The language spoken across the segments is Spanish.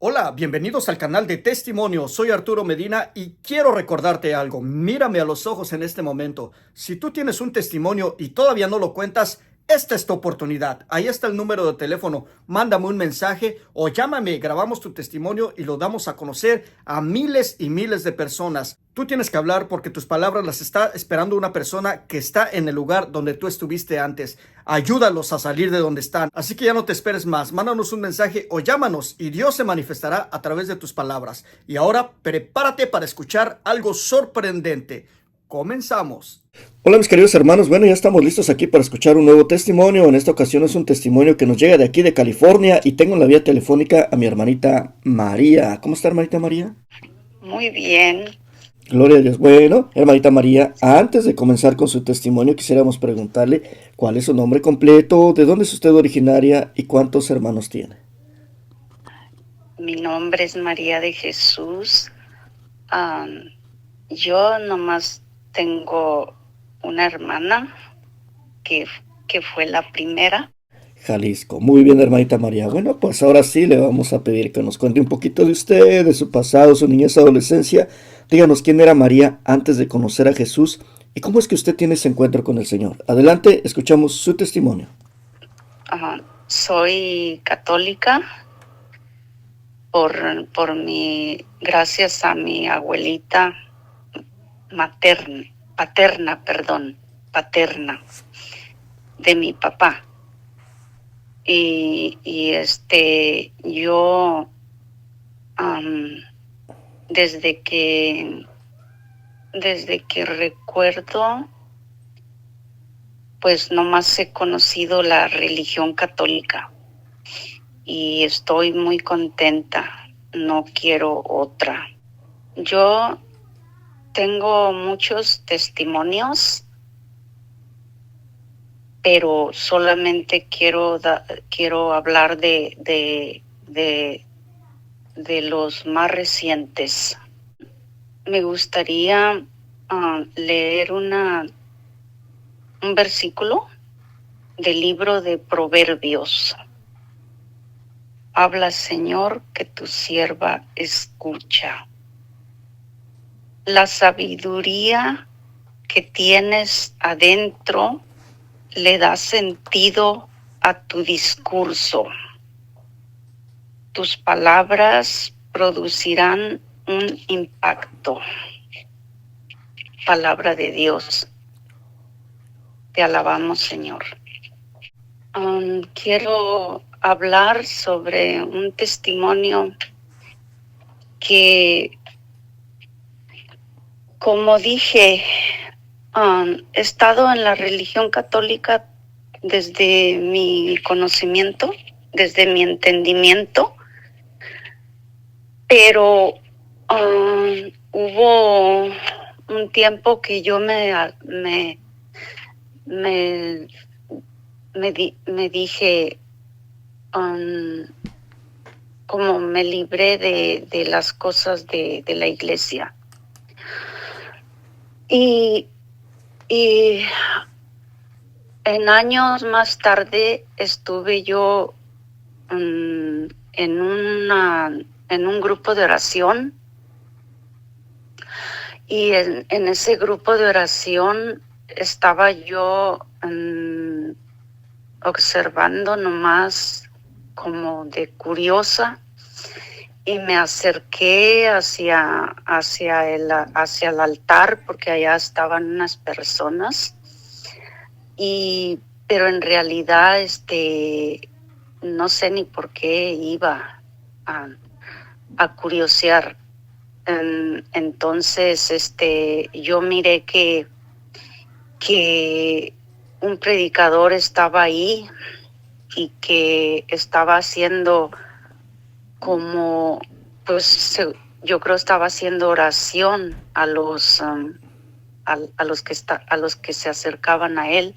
Hola, bienvenidos al canal de Testimonio. Soy Arturo Medina y quiero recordarte algo. Mírame a los ojos en este momento. Si tú tienes un testimonio y todavía no lo cuentas, esta es tu oportunidad. Ahí está el número de teléfono. Mándame un mensaje o llámame. Grabamos tu testimonio y lo damos a conocer a miles y miles de personas. Tú tienes que hablar porque tus palabras las está esperando una persona que está en el lugar donde tú estuviste antes. Ayúdalos a salir de donde están. Así que ya no te esperes más. Mándanos un mensaje o llámanos y Dios se manifestará a través de tus palabras. Y ahora prepárate para escuchar algo sorprendente. Comenzamos. Hola mis queridos hermanos, bueno, ya estamos listos aquí para escuchar un nuevo testimonio. En esta ocasión es un testimonio que nos llega de aquí de California y tengo en la vía telefónica a mi hermanita María. ¿Cómo está, hermanita María? Muy bien. Gloria a Dios. Bueno, hermanita María, antes de comenzar con su testimonio, quisiéramos preguntarle cuál es su nombre completo, de dónde es usted originaria y cuántos hermanos tiene. Mi nombre es María de Jesús. Yo nomás tengo una hermana que, que fue la primera. Jalisco. Muy bien, hermanita María. Bueno, pues ahora sí le vamos a pedir que nos cuente un poquito de usted, de su pasado, su niñez, adolescencia. Díganos quién era María antes de conocer a Jesús y cómo es que usted tiene ese encuentro con el Señor. Adelante, escuchamos su testimonio. Soy católica gracias a mi abuelita paterna de mi papá. Yo desde que recuerdo, pues nomás he conocido la religión católica y estoy muy contenta, no quiero otra. Yo tengo muchos testimonios, pero solamente quiero hablar de los más recientes. Me gustaría leer un versículo del libro de Proverbios. Habla, Señor, que tu sierva escucha. La sabiduría que tienes adentro le da sentido a tu discurso. Tus palabras producirán un impacto. Palabra de Dios. Te alabamos, Señor. Quiero hablar sobre un testimonio que, como dije, he estado en la religión católica desde mi conocimiento, desde mi entendimiento, pero hubo un tiempo que yo me dije, como me libré de las cosas de la iglesia. Y en años más tarde estuve yo en un grupo de oración, y en ese grupo de oración estaba yo observando nomás como de curiosa, y me acerqué hacia el altar porque allá estaban unas personas, pero en realidad no sé ni por qué iba a curiosear. Entonces yo miré que un predicador estaba ahí y que estaba haciendo como, pues yo creo estaba haciendo oración a los que se acercaban a él,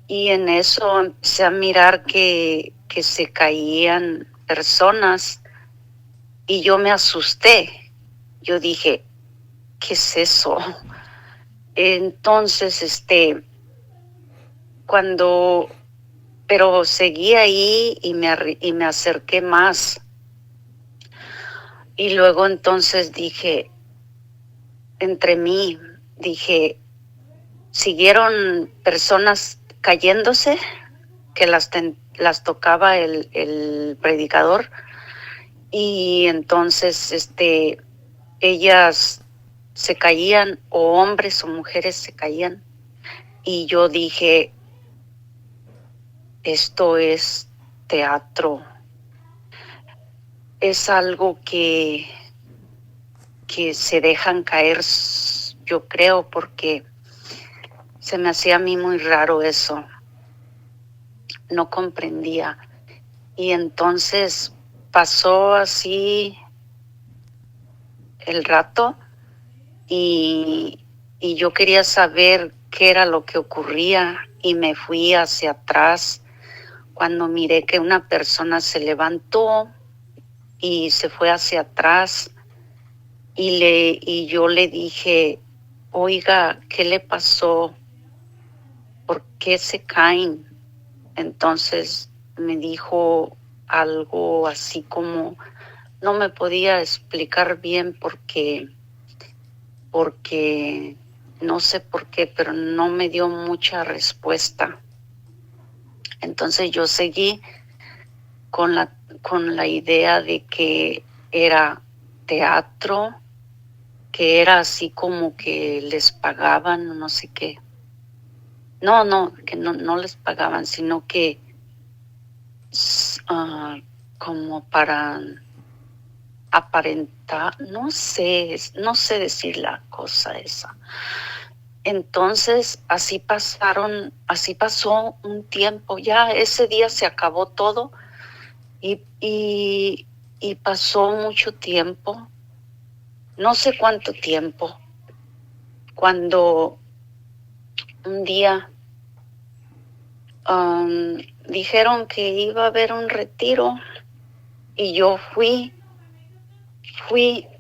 y en eso empecé a mirar que se caían personas y yo me asusté. Yo dije, ¿qué es eso? Entonces, pero seguí ahí y me acerqué más. Y luego entonces dije, entre mí, dije, siguieron personas cayéndose, que las tocaba el predicador, y entonces ellas se caían, o hombres o mujeres se caían, y yo dije, esto es teatro, es algo que se dejan caer, yo creo, porque se me hacía a mí muy raro eso, no comprendía. Y entonces pasó así el rato y yo quería saber qué era lo que ocurría y me fui hacia atrás cuando miré que una persona se levantó y se fue hacia atrás y yo le dije, oiga, ¿qué le pasó? ¿Por qué se caen? Entonces me dijo algo así como, no me podía explicar bien porque no sé por qué, pero no me dio mucha respuesta. Entonces yo seguí con la idea de que era teatro, que era así como que les pagaban, no sé qué. No, que no les pagaban, sino que como para aparentar, no sé decir la cosa esa. Entonces así pasó un tiempo, ya ese día se acabó todo y pasó mucho tiempo, no sé cuánto tiempo, cuando un día dijeron que iba a haber un retiro y yo fui,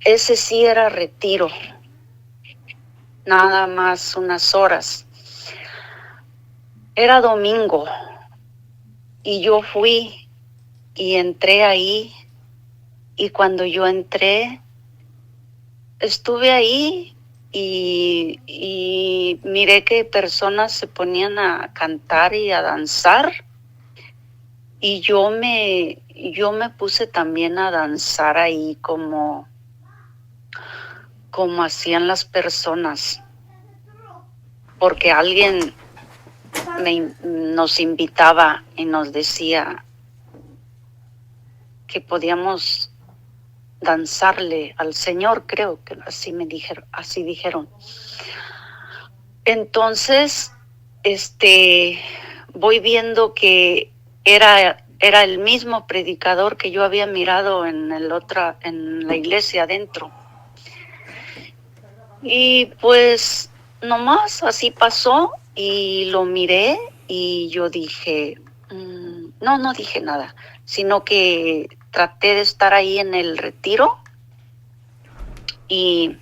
ese sí era retiro, nada más unas horas. Era domingo y yo fui y entré ahí y cuando yo entré estuve ahí y miré que personas se ponían a cantar y a danzar y yo me puse también a danzar ahí como hacían las personas, porque alguien nos invitaba y nos decía que podíamos danzarle al Señor, creo que así dijeron. Entonces, voy viendo que era el mismo predicador que yo había mirado en la iglesia adentro. Y pues nomás así pasó y lo miré y yo dije, no dije nada, sino que traté de estar ahí en el retiro y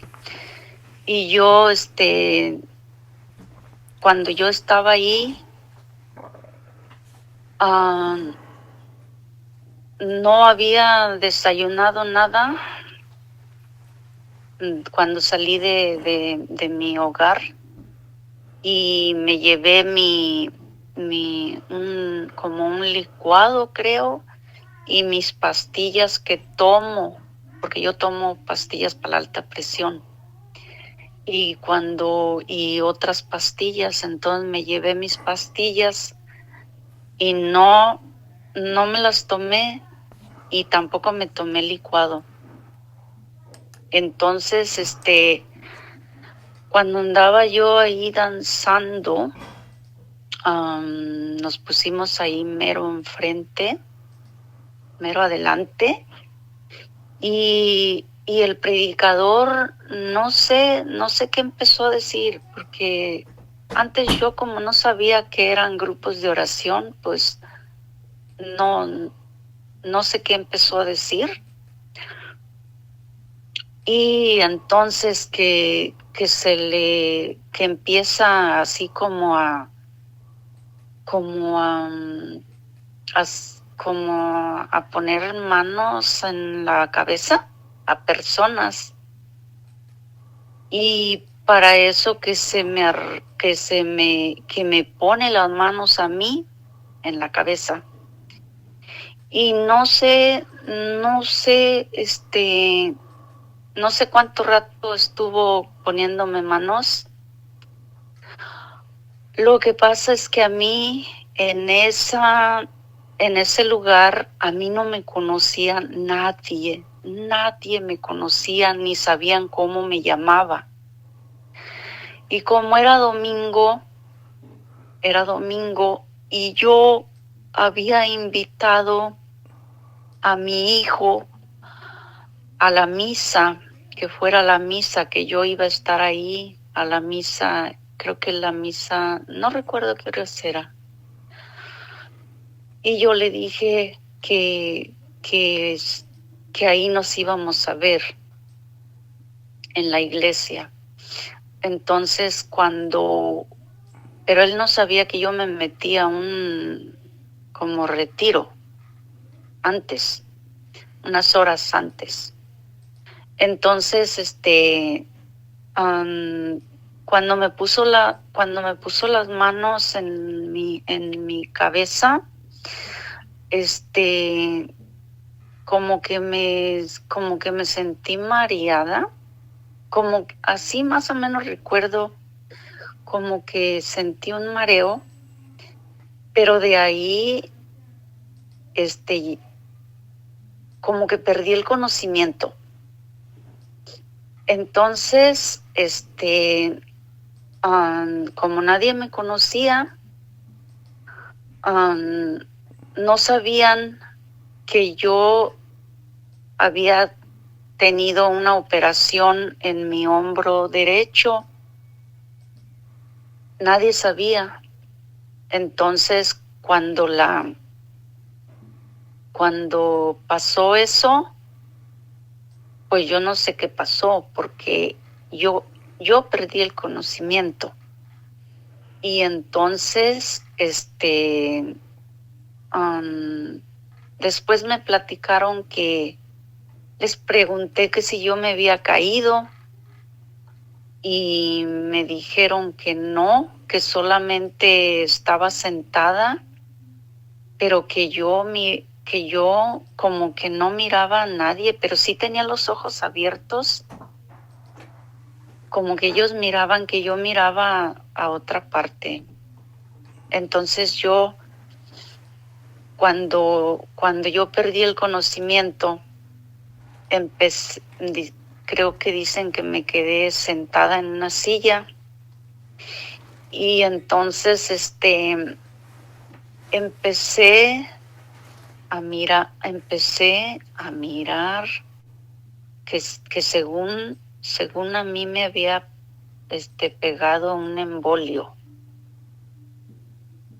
yo cuando yo estaba ahí no había desayunado nada cuando salí de mi hogar y me llevé como un licuado, creo, y mis pastillas que tomo, porque yo tomo pastillas para la alta presión. Y otras pastillas, entonces me llevé mis pastillas y no me las tomé y tampoco me tomé licuado. Entonces, cuando andaba yo ahí danzando, nos pusimos ahí mero enfrente, mero adelante, y el predicador, no sé qué empezó a decir, porque antes yo como no sabía que eran grupos de oración, pues no sé qué empezó a decir. Y entonces que empieza así como a poner manos en la cabeza a personas. Y para eso que me pone las manos a mí en la cabeza. Y no sé, no sé cuánto rato estuvo poniéndome manos. Lo que pasa es que a mí en ese lugar a mí no me conocía nadie me conocía ni sabían cómo me llamaba. Y como era domingo y yo había invitado a mi hijo a la misa, que fuera la misa, que yo iba a estar ahí, a la misa, creo que la misa, no recuerdo qué hora era. Y yo le dije que ahí nos íbamos a ver en la iglesia. Entonces pero él no sabía que yo me metí a un como retiro antes, unas horas antes. Entonces, cuando me puso las manos en mi cabeza, como que me sentí mareada, como así más o menos recuerdo, como que sentí un mareo, pero de ahí, como que perdí el conocimiento. Entonces, como nadie me conocía, no sabían que yo había tenido una operación en mi hombro derecho. Nadie sabía. Entonces, cuando pasó eso, pues yo no sé qué pasó, porque yo perdí el conocimiento. Y entonces, después me platicaron les pregunté que si yo me había caído y me dijeron que no, que solamente estaba sentada, pero que yo como que no miraba a nadie, pero sí tenía los ojos abiertos, como que ellos miraban que yo miraba a otra parte. Entonces cuando yo perdí el conocimiento, creo que dicen que me quedé sentada en una silla, y entonces empecé a mirar que según a mí me había pegado un embolio,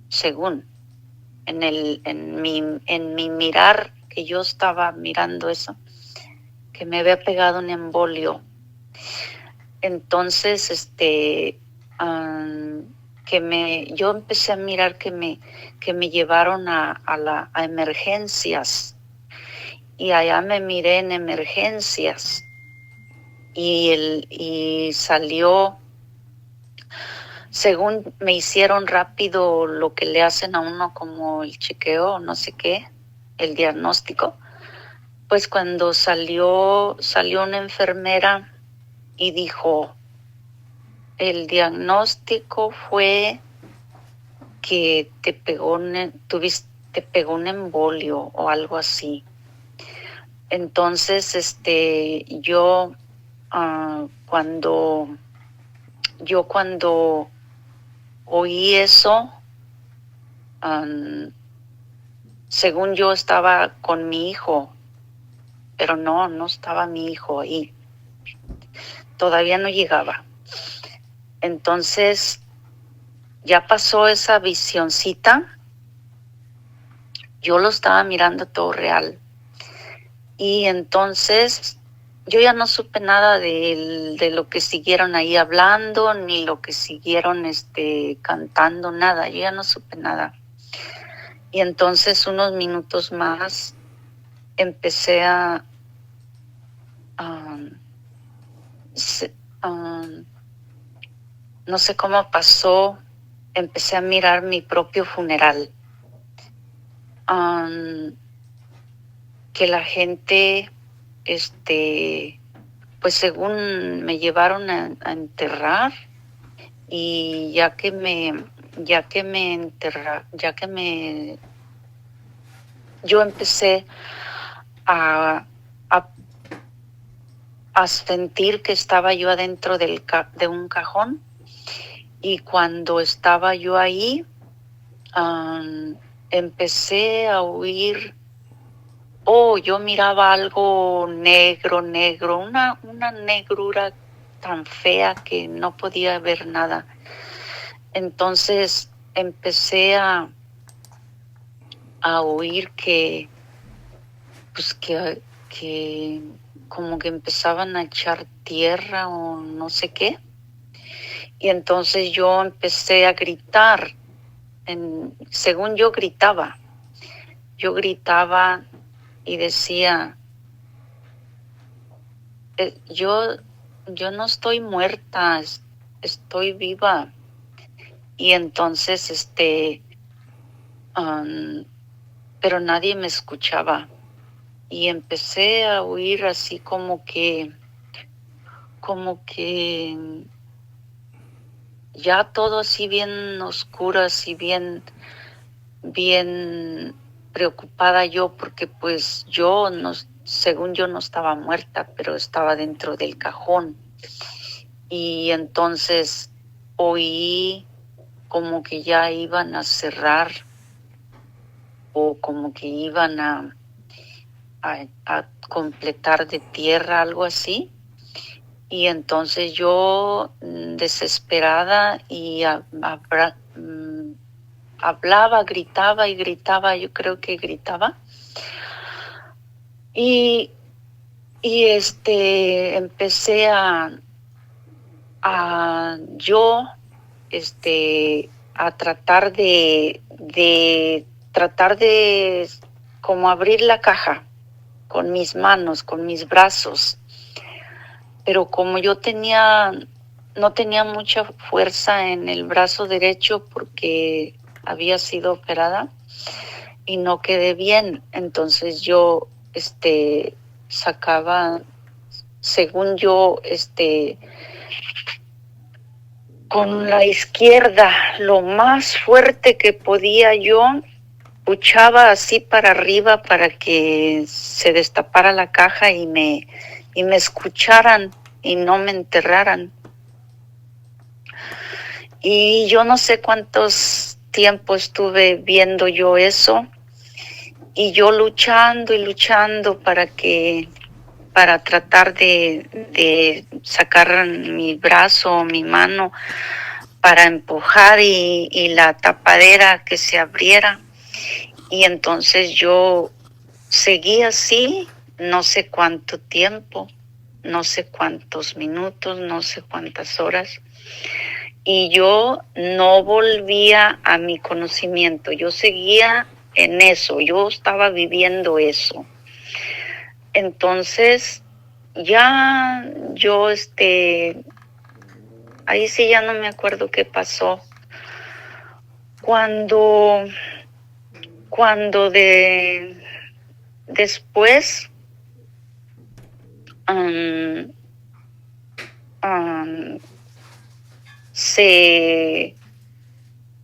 según en mi mirar, que yo estaba mirando eso, que me había pegado un embolio. Entonces, yo empecé a mirar que me llevaron a emergencias, y allá me miré en emergencias, y salió, según me hicieron rápido lo que le hacen a uno como el chequeo, no sé qué, el diagnóstico. Pues cuando salió una enfermera y dijo, el diagnóstico fue que te pegó un embolio o algo así. Entonces, cuando oí eso, según yo estaba con mi hijo, pero no estaba mi hijo ahí. Todavía no llegaba. Entonces, ya pasó esa visioncita. Yo lo estaba mirando todo real. Y entonces, yo ya no supe nada de lo que siguieron ahí hablando, ni lo que siguieron cantando, nada. Yo ya no supe nada. Y entonces, unos minutos más, empecé a um, se- um, no sé cómo pasó, empecé a mirar mi propio funeral. Que la gente, pues según me llevaron a enterrar, y ya que me yo empecé a, a, a sentir que estaba yo adentro de un cajón, y cuando estaba yo ahí, empecé a oír, yo miraba algo negro, una negrura tan fea que no podía ver nada. Entonces empecé a oír pues que como que empezaban a echar tierra o no sé qué. Y entonces yo empecé a gritar. Según yo gritaba y decía, yo no estoy muerta, estoy viva. Y entonces, pero nadie me escuchaba. Y empecé a oír así como que ya todo así bien oscuro, así bien preocupada yo, porque pues yo no, según yo no estaba muerta, pero estaba dentro del cajón. Y entonces oí como que ya iban a cerrar, o como que iban a completar de tierra, algo así. Y entonces yo, desesperada, y hablaba, gritaba y gritaba, yo creo que gritaba. Y empecé yo, a tratar de como abrir la caja con mis manos, con mis brazos. Pero como yo no tenía mucha fuerza en el brazo derecho porque había sido operada y no quedé bien, entonces yo sacaba, según yo, con la izquierda, lo más fuerte que podía, yo puchaba así para arriba para que se destapara la caja y me escucharan y no me enterraran. Y yo no sé cuántos tiempos estuve viendo yo eso, y yo luchando y luchando para tratar de sacar mi brazo o mi mano para empujar y la tapadera que se abriera. Y entonces yo seguí así, no sé cuánto tiempo, no sé cuántos minutos, no sé cuántas horas. Y yo no volvía a mi conocimiento, yo seguía en eso, yo estaba viviendo eso. Entonces, ya yo, ahí sí ya no me acuerdo qué pasó. Cuando después,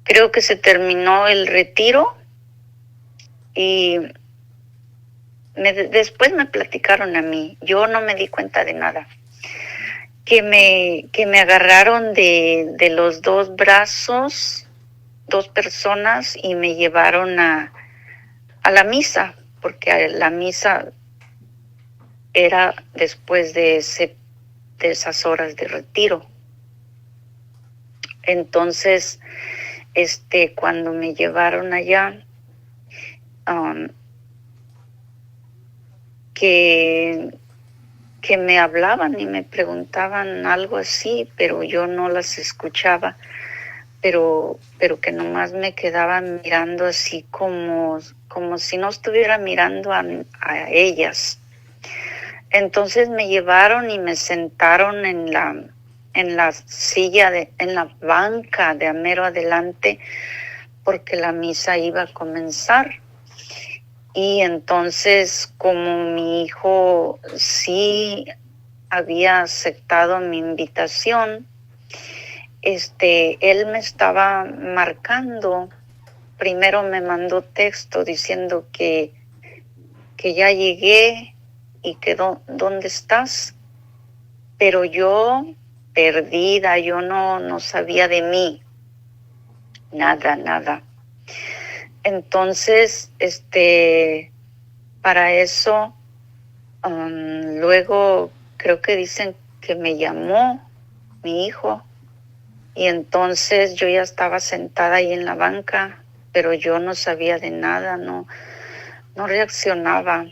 creo que se terminó el retiro, y después me platicaron a mí, yo no me di cuenta de nada, que me agarraron de los dos brazos, dos personas, y me llevaron a la misa, porque la misa era después de esas horas de retiro. Entonces, cuando me llevaron allá, que me hablaban y me preguntaban algo así, pero yo no las escuchaba, pero que nomás me quedaba mirando así como si no estuviera mirando a ellas. Entonces me llevaron y me sentaron en la silla, en la banca de mero adelante, porque la misa iba a comenzar. Y entonces, como mi hijo sí había aceptado mi invitación, él me estaba marcando. Primero me mandó texto diciendo que ya llegué y que dónde estás. Pero yo, perdida, yo no sabía de mí, nada. Entonces, para eso, luego creo que dicen que me llamó mi hijo, y entonces yo ya estaba sentada ahí en la banca, pero yo no sabía de nada, no reaccionaba.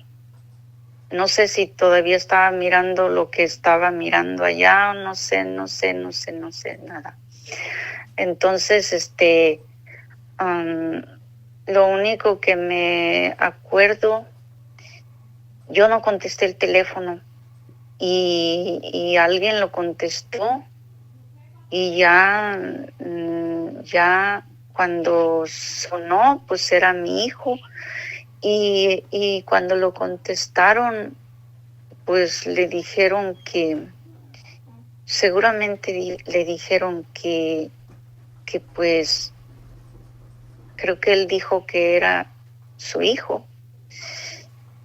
No sé si todavía estaba mirando lo que estaba mirando allá, no sé, nada. Entonces, lo único que me acuerdo, yo no contesté el teléfono y alguien lo contestó, y ya cuando sonó, pues era mi hijo, y cuando lo contestaron, pues le dijeron que, seguramente le dijeron que pues, creo que él dijo que era su hijo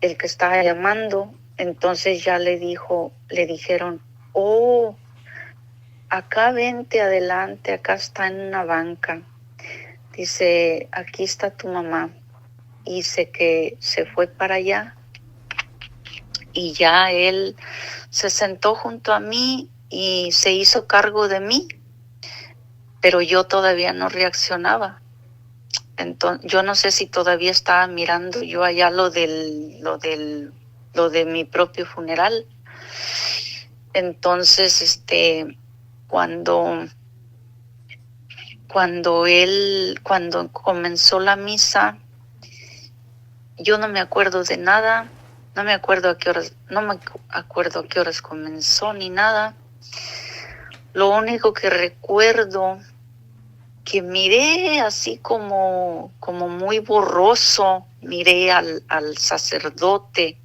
el que estaba llamando. Entonces ya le dijeron, oh, acá vente adelante, acá está en una banca. Dice, aquí está tu mamá. Y dice que se fue para allá, y ya él se sentó junto a mí y se hizo cargo de mí, pero yo todavía no reaccionaba. Entonces, yo no sé si todavía estaba mirando yo allá lo de mi propio funeral. Entonces, cuando comenzó la misa, yo no me acuerdo de nada, no me acuerdo a qué horas comenzó ni nada. Lo único que recuerdo, que miré así como muy borroso, miré al sacerdote,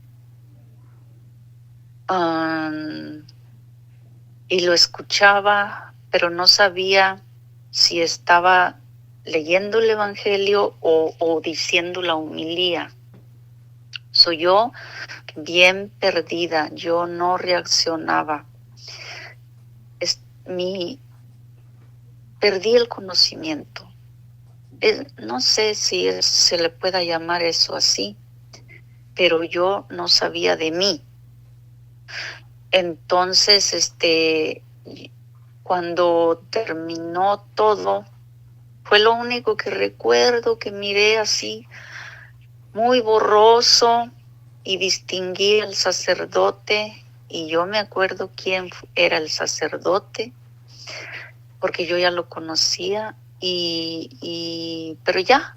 y lo escuchaba, pero no sabía si estaba leyendo el evangelio o diciendo la homilía. Soy yo bien perdida, yo no reaccionaba. Perdí el conocimiento. No sé si se le pueda llamar eso así, pero yo no sabía de mí. Entonces, cuando terminó todo, fue lo único que recuerdo, que miré así muy borroso y distinguí al sacerdote, y yo me acuerdo quién era el sacerdote, porque yo ya lo conocía, pero ya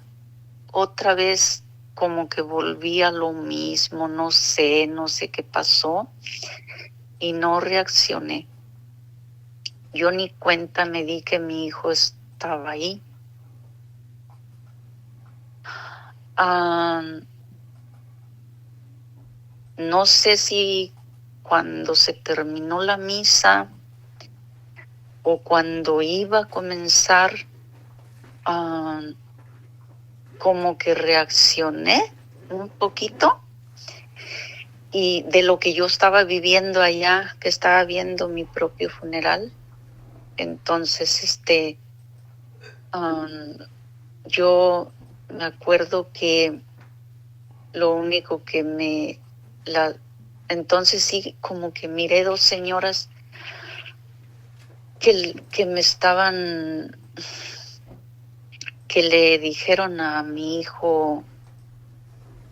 otra vez como que volví a lo mismo, no sé qué pasó, y no reaccioné. Yo ni cuenta me di que mi hijo estaba ahí. No sé si cuando se terminó la misa o cuando iba a comenzar, como que reaccioné un poquito, y de lo que yo estaba viviendo allá, que estaba viendo mi propio funeral. Entonces, yo me acuerdo que lo único que entonces sí, como que miré dos señoras que me estaban, que le dijeron a mi hijo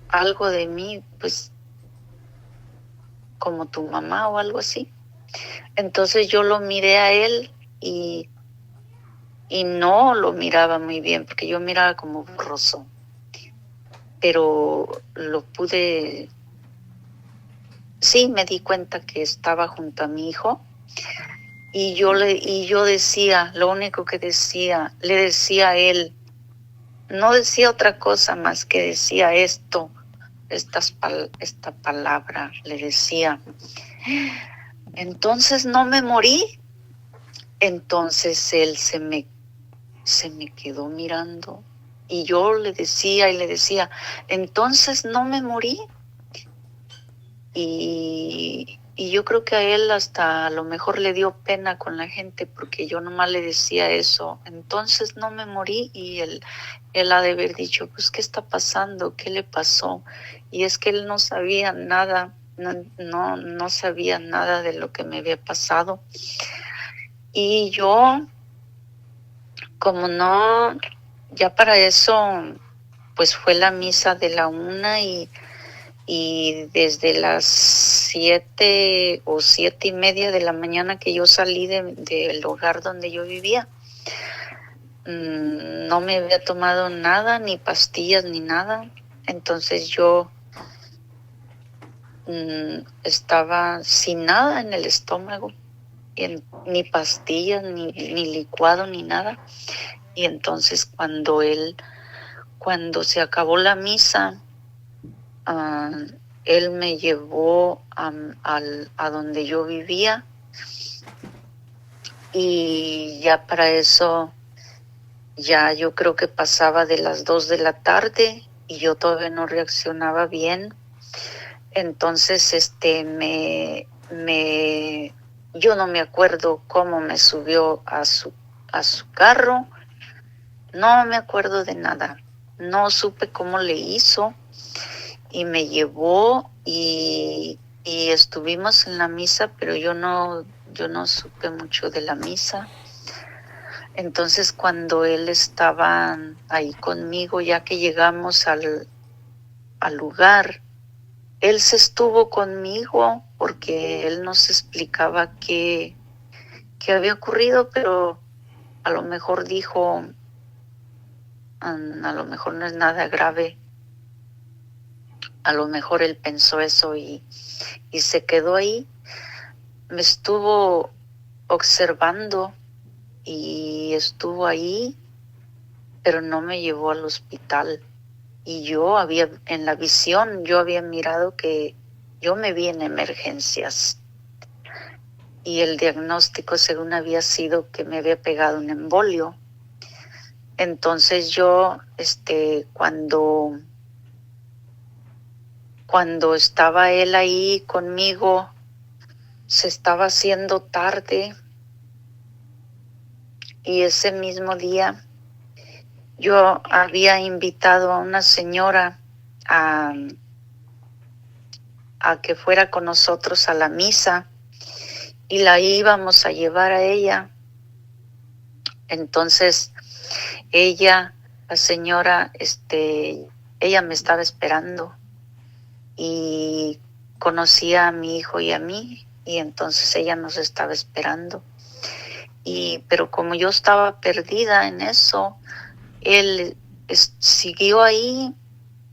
algo de mí, pues como tu mamá o algo así. Entonces yo lo miré a él y no lo miraba muy bien, porque yo miraba como borroso, pero lo pude sí me di cuenta que estaba junto a mi hijo. Y yo decía, lo único que decía, le decía a él, no decía otra cosa más que decía esto, esta palabra, le decía, entonces no me morí. Entonces él se me quedó mirando y yo le decía, entonces no me morí. Y yo creo que a él hasta a lo mejor le dio pena con la gente porque yo nomás le decía eso, entonces no me morí, y él ha de haber dicho, pues, ¿qué está pasando? ¿Qué le pasó? Y es que él no sabía nada, no sabía nada de lo que me había pasado. Y yo, como no, ya para eso, pues fue la misa de la 1 y desde las 7 o 7:30 de la mañana que yo salí del hogar donde yo vivía, no me había tomado nada, ni pastillas, ni nada. Entonces yo estaba sin nada en el estómago, ni pastillas, ni licuado, ni nada. Y entonces cuando se acabó la misa, él me llevó a donde yo vivía, y ya para eso, ya yo creo que pasaba de las 2 de la tarde y yo todavía no reaccionaba bien. Entonces, yo no me acuerdo cómo me subió a su carro, no me acuerdo de nada, no supe cómo le hizo. Y me llevó y estuvimos en la misa, pero yo no supe mucho de la misa. Entonces, cuando él estaba ahí conmigo, ya que llegamos al lugar, él se estuvo conmigo porque él nos explicaba qué había ocurrido, pero a lo mejor dijo, a lo mejor no es nada grave. A lo mejor él pensó eso y se quedó ahí. Me estuvo observando y estuvo ahí, pero no me llevó al hospital. Y en la visión, yo había mirado que yo me vi en emergencias. Y el diagnóstico, según había sido que me había pegado un embolio. Entonces yo, cuando estaba él ahí conmigo, se estaba haciendo tarde, y ese mismo día yo había invitado a una señora a que fuera con nosotros a la misa, y la íbamos a llevar a ella. Entonces la señora, ella me estaba esperando y conocía a mi hijo y a mí, y entonces ella nos estaba esperando. Pero como yo estaba perdida en eso, él siguió ahí,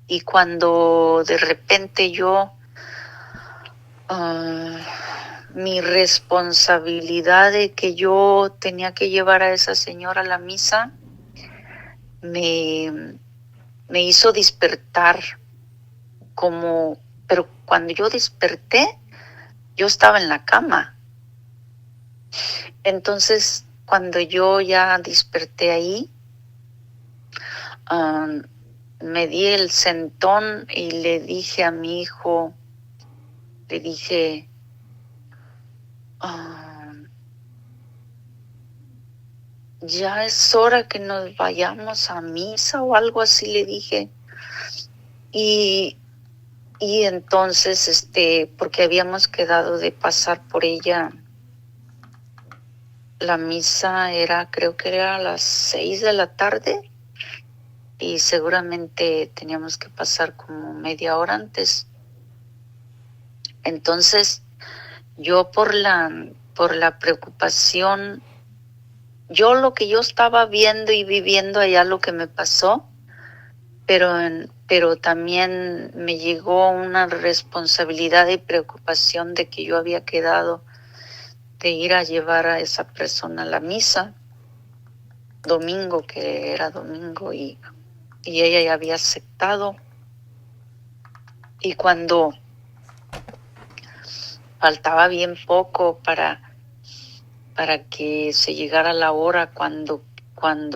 y cuando de repente yo, mi responsabilidad de que yo tenía que llevar a esa señora a la misa, me hizo despertar, pero cuando yo desperté, yo estaba en la cama. Entonces, cuando yo ya desperté ahí, me di el sentón y le dije a mi hijo, ya es hora que nos vayamos a misa o algo así, le dije. Y entonces, porque habíamos quedado de pasar por ella, la misa creo que era a las 6 de la tarde, y seguramente teníamos que pasar como media hora antes. Entonces, yo por la preocupación, lo que yo estaba viendo y viviendo allá, lo que me pasó, pero también me llegó una responsabilidad y preocupación de que yo había quedado de ir a llevar a esa persona a la misa domingo, que era domingo, y ella ya había aceptado. Y cuando faltaba bien poco para que se llegara la hora, cuando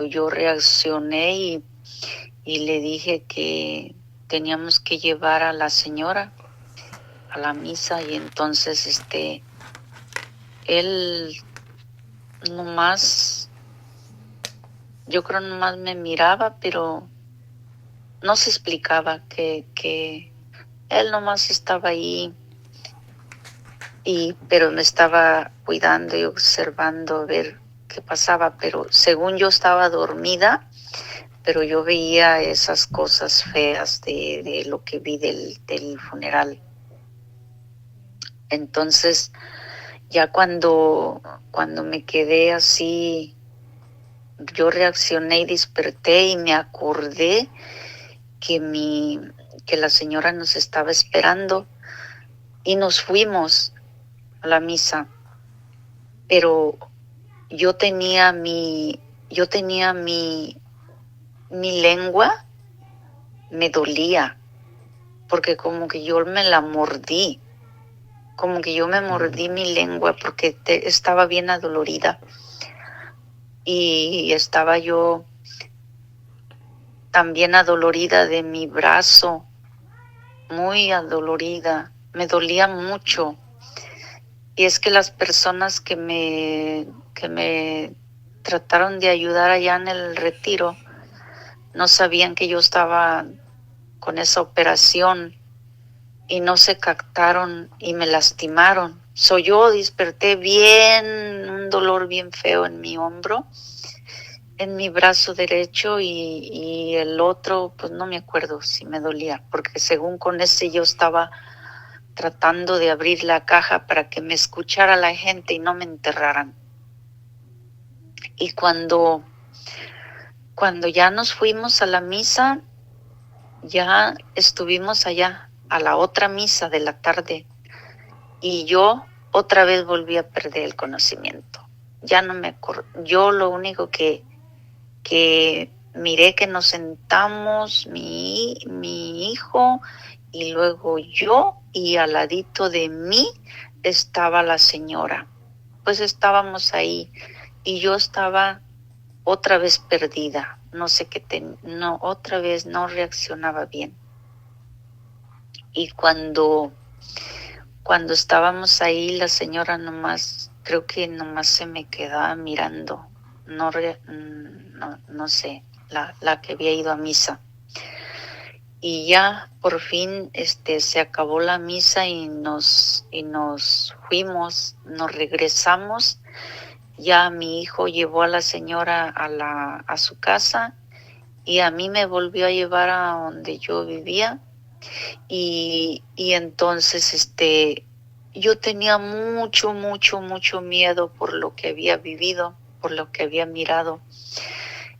yo reaccioné y le dije que teníamos que llevar a la señora a la misa, y entonces él nomás, yo creo nomás me miraba, pero no se explicaba, que él nomás estaba ahí, pero me estaba cuidando y observando a ver qué pasaba, pero según yo estaba dormida, pero yo veía esas cosas feas de lo que vi del funeral. Entonces, ya cuando me quedé así, yo reaccioné y desperté y me acordé que la señora nos estaba esperando y nos fuimos a la misa. Pero yo tenía mi lengua, me dolía, porque como que yo me la mordí, como que yo me mordí mi lengua porque estaba bien adolorida. Y estaba yo también adolorida de mi brazo, muy adolorida, me dolía mucho. Y es que las personas que me trataron de ayudar allá en el retiro no sabían que yo estaba con esa operación y no se captaron y me lastimaron. Yo desperté bien, un dolor bien feo en mi hombro, en mi brazo derecho, y el otro, pues no me acuerdo si me dolía, porque según con ese yo estaba tratando de abrir la caja para que me escuchara la gente y no me enterraran. Y cuando ya nos fuimos a la misa, ya estuvimos allá a la otra misa de la tarde, y yo otra vez volví a perder el conocimiento. Ya no me acuerdo. Yo lo único que miré, que nos sentamos mi hijo y luego yo, y al ladito de mí estaba la señora. Pues estábamos ahí y yo estaba otra vez perdida. No sé qué, otra vez no reaccionaba bien. Y cuando estábamos ahí, la señora creo que nomás se me quedaba mirando. No sé, la que había ido a misa. Y ya por fin se acabó la misa y nos fuimos, nos regresamos. Ya mi hijo llevó a la señora a su casa, y a mí me volvió a llevar a donde yo vivía. Y entonces yo tenía mucho miedo por lo que había vivido, por lo que había mirado.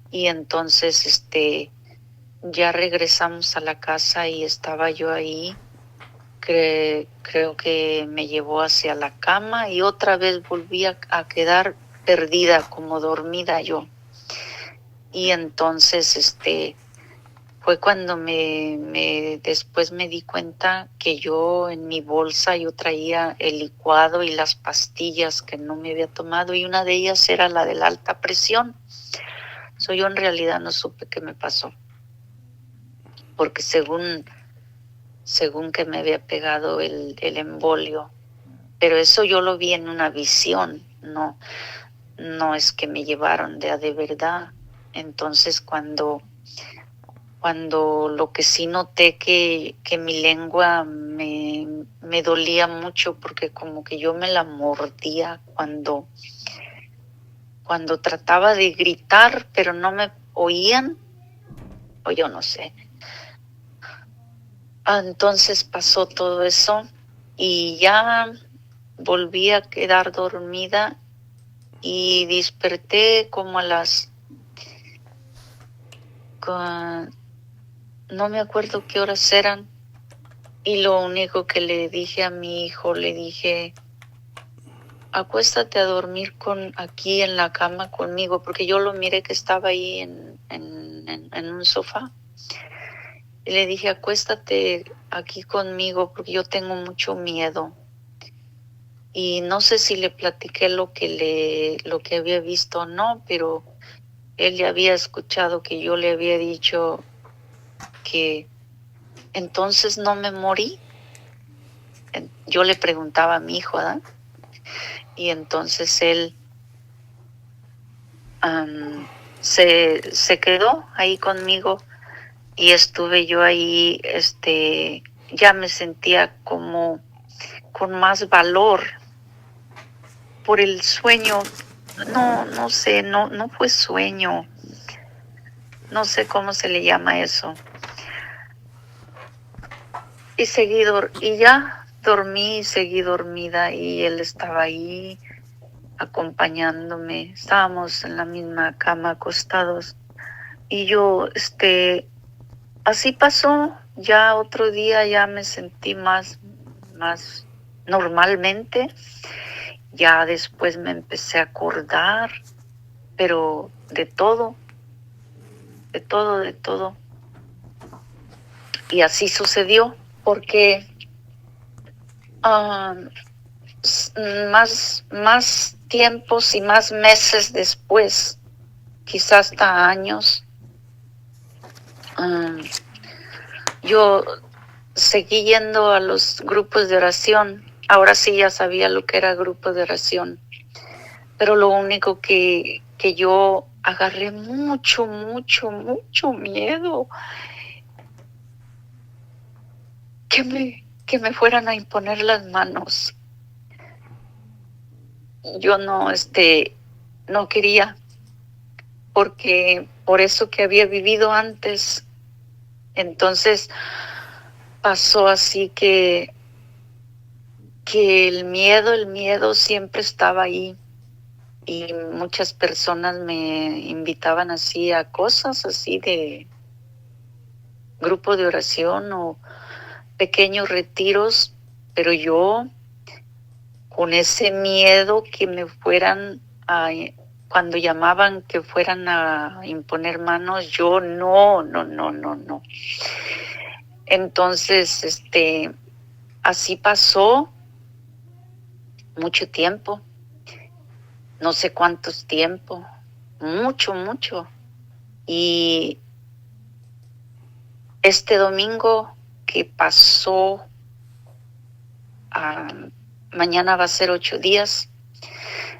Y entonces ya regresamos a la casa y estaba yo ahí. Creo que me llevó hacia la cama y otra vez volví a quedar perdida, como dormida yo. Y entonces fue cuando después me di cuenta que yo en mi bolsa yo traía el licuado y las pastillas que no me había tomado, y una de ellas era la de la alta presión. Yo en realidad no supe qué me pasó, porque según que me había pegado el embolio, pero eso yo lo vi en una visión, no es que me llevaron de verdad. Entonces cuando lo que sí noté que mi lengua me dolía mucho, porque como que yo me la mordía cuando trataba de gritar, pero no me oían, o yo no sé. Entonces pasó todo eso y ya volví a quedar dormida y desperté como a las no me acuerdo qué horas eran, y lo único que le dije a mi hijo, le dije, acuéstate a dormir aquí en la cama conmigo, porque yo lo miré que estaba ahí en un sofá. Y le dije, acuéstate aquí conmigo porque yo tengo mucho miedo. Y no sé si le platiqué lo que había visto o no, pero él ya había escuchado que yo le había dicho que entonces no me morí. Yo le preguntaba a mi hijo, ¿verdad? Y entonces él se quedó ahí conmigo y estuve yo ahí, ya me sentía como con más valor por el sueño. No sé, no fue sueño. No sé cómo se le llama eso. Y ya dormí y seguí dormida y él estaba ahí acompañándome. Estábamos en la misma cama acostados. Y yo, así pasó. Ya otro día ya me sentí más normalmente. Ya después me empecé a acordar, pero de todo. Y así sucedió, porque más tiempos y más meses después, quizás hasta años, yo seguí yendo a los grupos de oración. Ahora sí ya sabía lo que era grupo de oración, pero lo único que yo agarré mucho miedo que me fueran a imponer las manos. Yo no quería, porque por eso que había vivido antes. Entonces pasó así que el miedo siempre estaba ahí, y muchas personas me invitaban así a cosas así de grupo de oración o pequeños retiros, pero yo con ese miedo que me fueran cuando llamaban que fueran a imponer manos, yo no. Entonces, así pasó mucho tiempo, no sé cuántos tiempo, mucho. Y este domingo que pasó, mañana va a ser 8 días,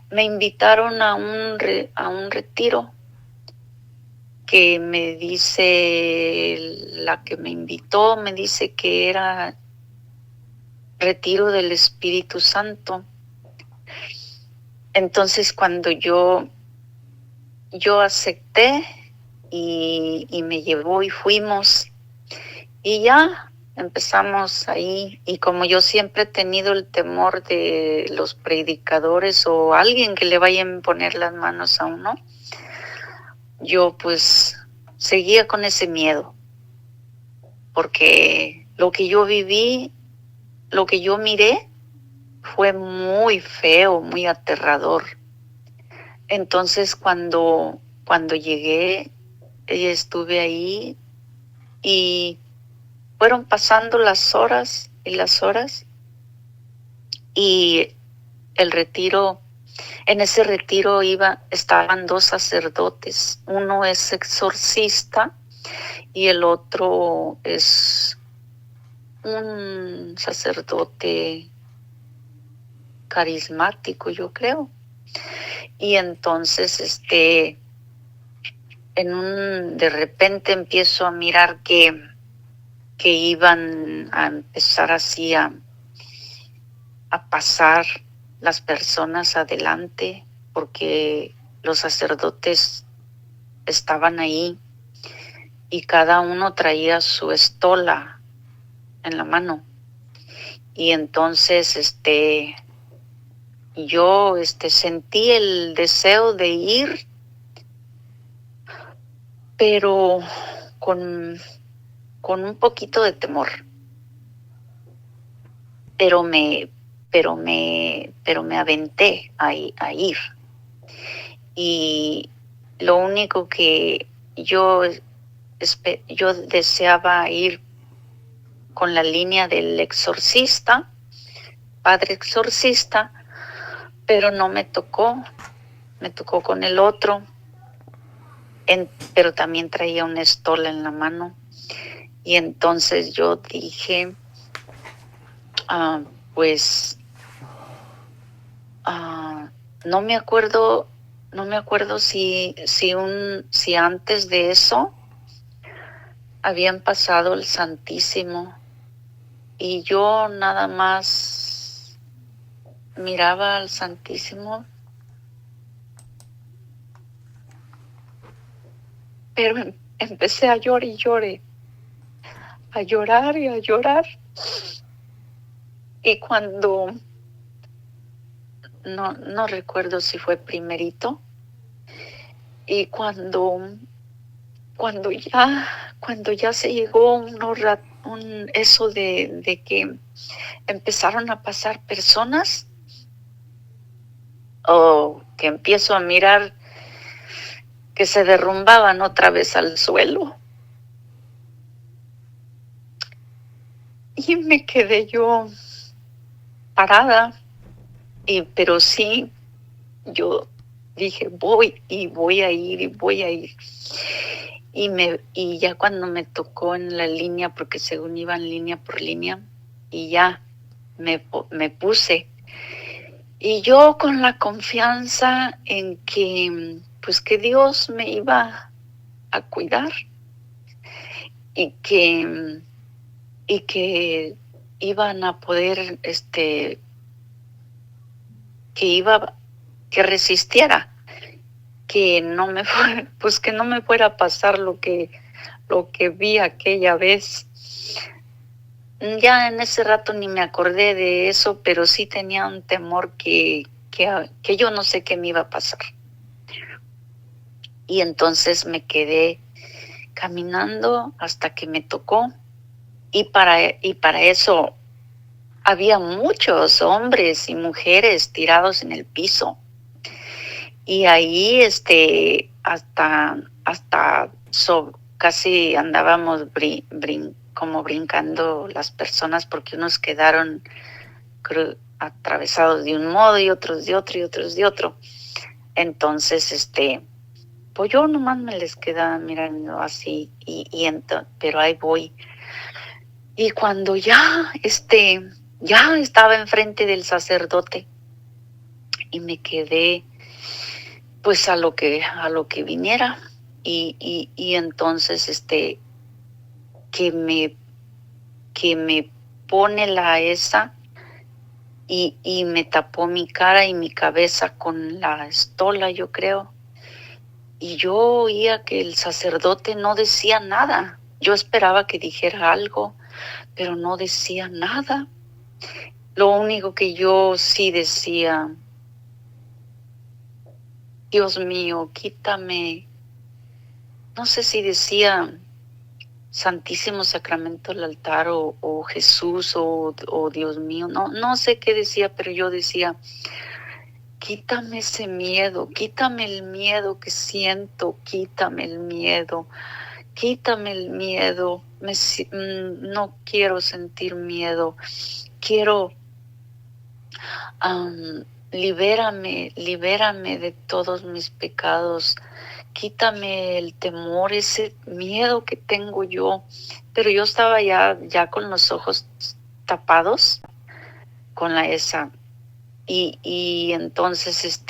me invitaron a un retiro que me dice, la que me invitó, me dice que era retiro del Espíritu Santo. Entonces cuando yo acepté y me llevó y fuimos y ya empezamos ahí. Y como yo siempre he tenido el temor de los predicadores o alguien que le vaya a imponer las manos a uno, yo pues seguía con ese miedo, porque lo que yo viví, lo que yo miré fue muy feo, muy aterrador. Entonces cuando llegué, estuve ahí y fueron pasando las horas y el retiro, en ese retiro estaban 2 sacerdotes. Uno es exorcista y el otro es un sacerdote carismático, yo creo. Y entonces, de repente empiezo a mirar que iban a empezar así a pasar las personas adelante, porque los sacerdotes estaban ahí y cada uno traía su estola en la mano. Y entonces yo sentí el deseo de ir, pero con con un poquito de temor, pero me aventé a ir. Y lo único que yo deseaba ir con la línea del exorcista, padre exorcista, pero no me tocó con el otro, pero también traía una estola en la mano. Y entonces yo dije, no me acuerdo si antes de eso habían pasado el Santísimo y yo nada más miraba al Santísimo, pero empecé a llorar y lloré, a llorar y a llorar. Y cuando, no recuerdo si fue primerito, y cuando ya se llegó eso de que empezaron a pasar personas, o que empiezo a mirar que se derrumbaban otra vez al suelo. Y me quedé yo parada, pero sí, yo dije, voy a ir. Y ya cuando me tocó en la línea, porque según iban línea por línea, y ya me puse. Y yo con la confianza en que, pues que Dios me iba a cuidar y que iban a poder, que resistiera, que no me fuera a pasar lo que vi aquella vez. Ya en ese rato ni me acordé de eso, pero sí tenía un temor que yo no sé qué me iba a pasar. Y entonces me quedé caminando hasta que me tocó. Y para eso había muchos hombres y mujeres tirados en el piso. Y ahí casi andábamos como brincando las personas, porque unos quedaron atravesados de un modo y otros de otro y otros de otro. Entonces, pues yo nomás me les quedaba mirando así, pero ahí voy. Y cuando ya estaba enfrente del sacerdote y me quedé pues a lo que viniera, y entonces que me pone la esa y me tapó mi cara y mi cabeza con la estola, yo creo. Y yo oía que el sacerdote no decía nada. Yo esperaba que dijera algo, pero no decía nada. Lo único que yo sí decía, Dios mío, quítame. No sé si decía Santísimo Sacramento del altar o Jesús o Dios mío. No sé qué decía, pero yo decía, quítame ese miedo, quítame el miedo que siento, quítame el miedo. No quiero sentir miedo. Quiero, libérame de todos mis pecados. Quítame el temor, ese miedo que tengo yo. Pero yo estaba ya con los ojos tapados con la esa. Y entonces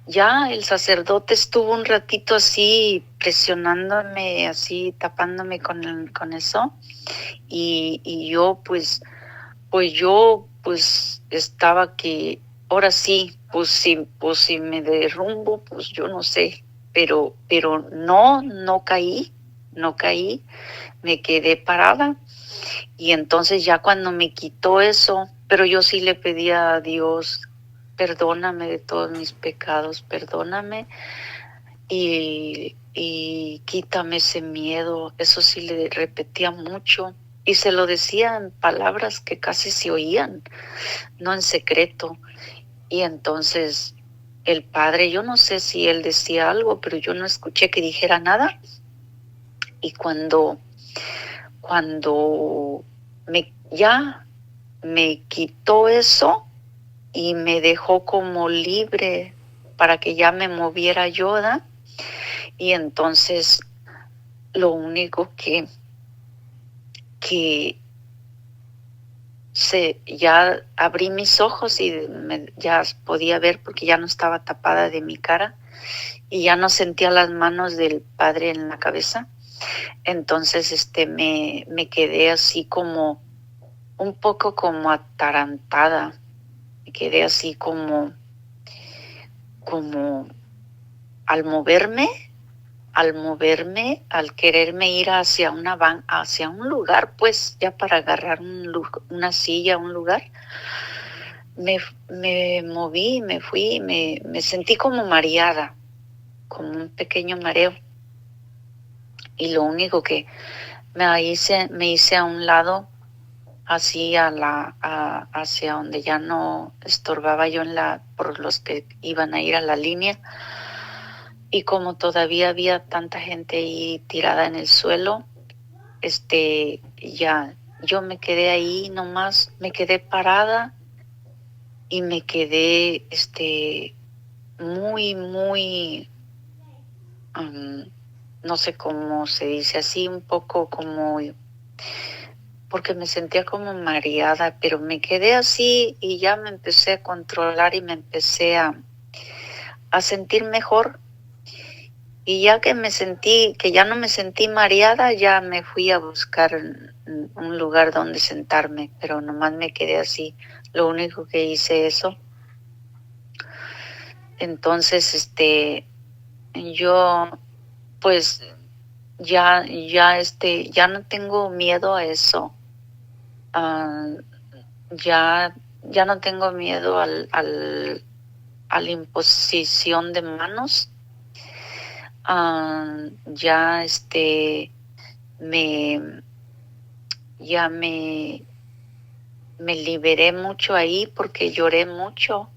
ya el sacerdote estuvo un ratito así presionándome, así tapándome con eso. Y yo pues estaba que ahora sí, pues si me derrumbo, pues yo no sé, pero no caí, me quedé parada. Y entonces ya cuando me quitó eso, pero yo sí le pedía a Dios, perdóname de todos mis pecados, perdóname. y quítame ese miedo. Eso sí le repetía mucho y se lo decía en palabras que casi se oían, no en secreto. Y entonces el padre, yo no sé si él decía algo, pero yo no escuché que dijera nada. Y cuando ya me quitó eso y me dejó como libre para que ya me moviera yo, ¿verdad? Y entonces lo único que ya abrí mis ojos y ya podía ver porque ya no estaba tapada de mi cara y ya no sentía las manos del padre en la cabeza. Entonces me quedé así como un poco como atarantada. Me quedé así como al moverme, al quererme ir hacia hacia un lugar, pues ya para agarrar una silla, un lugar, me moví, me fui, me sentí como mareada, como un pequeño mareo. Y lo único que me hice a un lado, así hacia donde ya no estorbaba yo por los que iban a ir a la línea. Y como todavía había tanta gente ahí tirada en el suelo, ya yo me quedé ahí nomás, me quedé parada y me quedé muy, muy, no sé cómo se dice así, un poco como, porque me sentía como mareada, pero me quedé así y ya me empecé a controlar y me empecé a sentir mejor. Y ya que ya no me sentí mareada, ya me fui a buscar un lugar donde sentarme, pero nomás me quedé así. Lo único que hice eso. Entonces, yo, pues, ya no tengo miedo a eso. Ya no tengo miedo a la imposición de manos. Ya me liberé mucho ahí porque lloré mucho.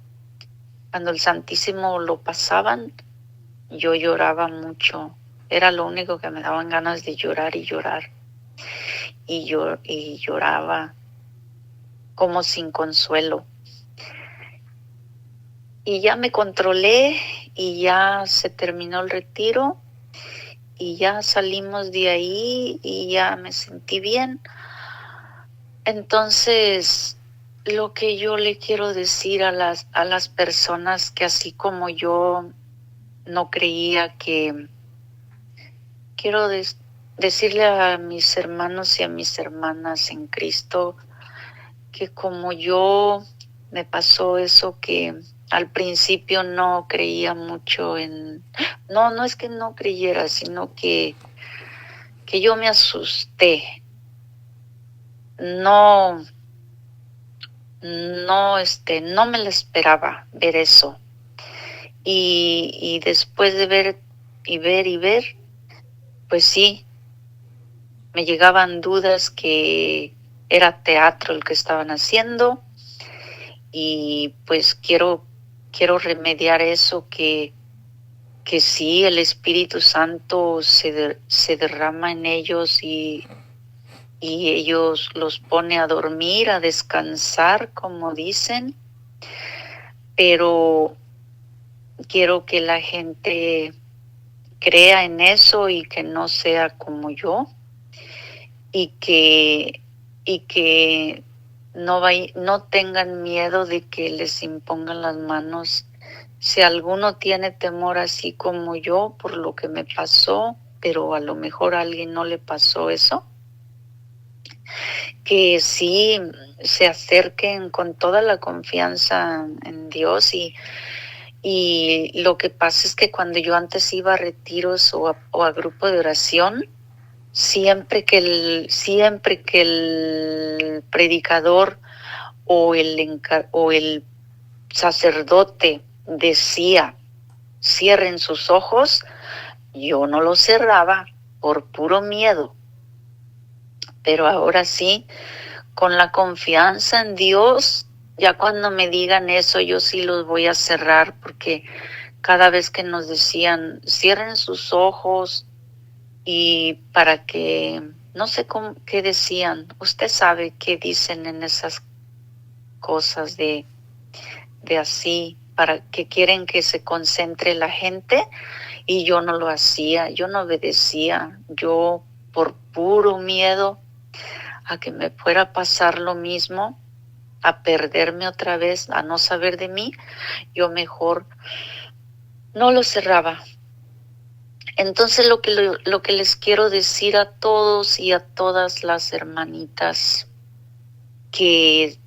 Cuando el Santísimo lo pasaban, yo lloraba mucho. Era lo único que me daban ganas de llorar y llorar. Y lloraba como sin consuelo. Y ya me controlé y ya se terminó el retiro y ya salimos de ahí y ya me sentí bien. Entonces, lo que yo le quiero decir a las personas que así como yo no creía, que quiero decirle a mis hermanos y a mis hermanas en Cristo que como yo me pasó eso, que al principio no creía mucho no es que no creyera, sino que yo me asusté. No me lo esperaba ver eso. Y después de ver, pues sí, me llegaban dudas que era teatro el que estaban haciendo y pues quiero remediar eso, que sí, el Espíritu Santo se derrama en ellos y ellos los pone a dormir, a descansar, como dicen, pero quiero que la gente crea en eso y que no sea como yo y que no tengan miedo de que les impongan las manos. Si alguno tiene temor así como yo por lo que me pasó, pero a lo mejor a alguien no le pasó eso, que sí se acerquen con toda la confianza en Dios. Y lo que pasa es que cuando yo antes iba a retiros o a grupo de oración, siempre que el predicador o el sacerdote decía, cierren sus ojos, yo no lo cerraba por puro miedo. Pero ahora sí, con la confianza en Dios, ya cuando me digan eso, yo sí los voy a cerrar, porque cada vez que nos decían, cierren sus ojos y para que, no sé qué decían, usted sabe qué dicen en esas cosas de así, para que quieren que se concentre la gente, y yo no lo hacía, yo no obedecía, yo por puro miedo a que me fuera a pasar lo mismo, a perderme otra vez, a no saber de mí, yo mejor no lo cerraba. Entonces lo que les quiero decir a todos y a todas las hermanitas, que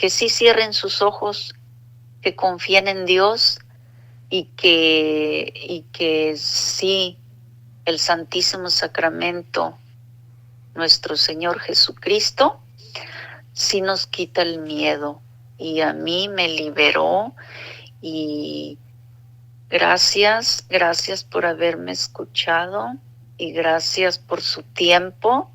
sí cierren sus ojos, que confíen en Dios y que sí, el Santísimo Sacramento, nuestro Señor Jesucristo, sí nos quita el miedo, y a mí me liberó. Y gracias por haberme escuchado y gracias por su tiempo.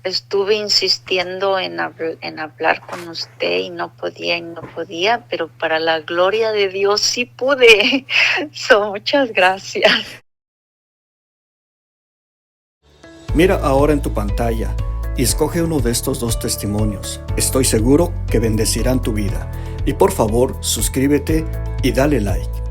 Estuve insistiendo en hablar con usted y no podía, pero para la gloria de Dios sí pude. Muchas gracias. Mira ahora en tu pantalla y escoge uno de estos 2 testimonios. Estoy seguro que bendecirán tu vida. Y por favor, suscríbete y dale like.